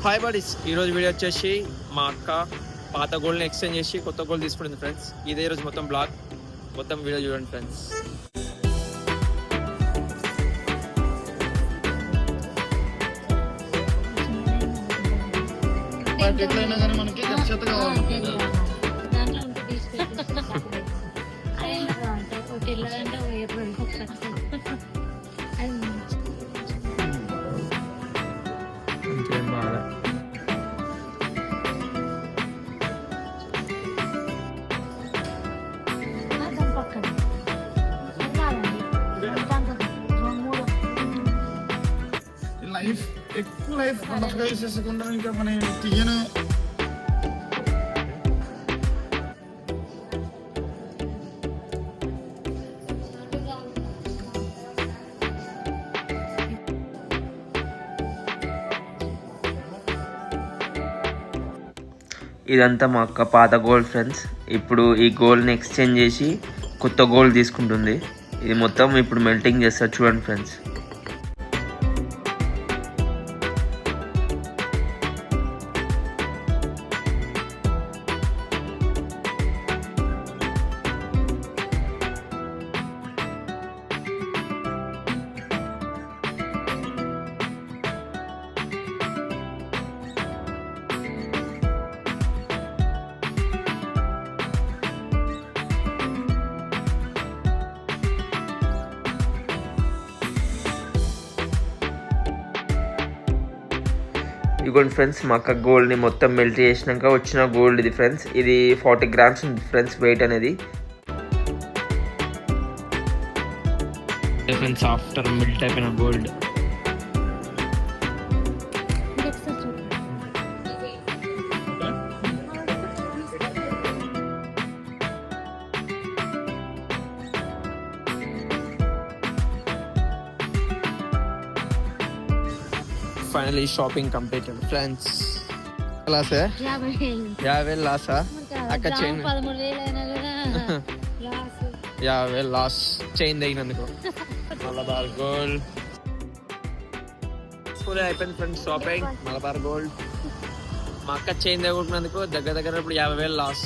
Hi buddies, ఈరోజు video వచ్చేసి మా అక్క పాత గోల్డ్ని ఎక్స్చేంజ్ చేసి కొత్త గోల్డ్ తీసుకుంటుంది ఫ్రెండ్స్. ఇదే రోజు మొత్తం బ్లాగ్, మొత్తం వీడియో చూడండి ఫ్రెండ్స్. ఎట్లయినా కానీ మనకి చెత్త కావాలి. ఇంకేం బాగా లైఫ్ ఎక్కువ లైఫ్ పండగ చేసేసుకుంటాం. ఇంకా మన తీయను ఇదంతా మా అక్క పాత గోల్డ్ ఫ్రెండ్స్. ఇప్పుడు ఈ గోల్డ్ని ఎక్స్చేంజ్ చేసి కొత్త గోల్డ్ తీసుకుంటుంది. ఇది మొత్తం ఇప్పుడు మెల్టింగ్ చేస్తారు చూడండి ఫ్రెండ్స్. ఇదిగోండి ఫ్రెండ్స్, మా అక్క గోల్డ్ని మొత్తం మెల్ట్ చేసినాక వచ్చిన గోల్డ్ ఇది ఫ్రెండ్స్. ఇది 40 grams ఉంది ఫ్రెండ్స్ వెయిట్ అనేది. ఫ్రెండ్స్ ఆఫ్టర్ మెల్ట్ అయిపోయిన gold finally shopping completed friends. లాసా 50,000 లాసా అక్క చైన్ 50,000 లాస్ చైన్ తగినందుకు. మలబార్ గోల్డ్ ఫుల్ అయిపోయింది ఫ్రెండ్స్ షాపింగ్. మలబార్ గోల్డ్ మా అక్క చైన్ తగ్గుతున్నందుకు దగ్గర ఇప్పుడు 50,000 లాస్.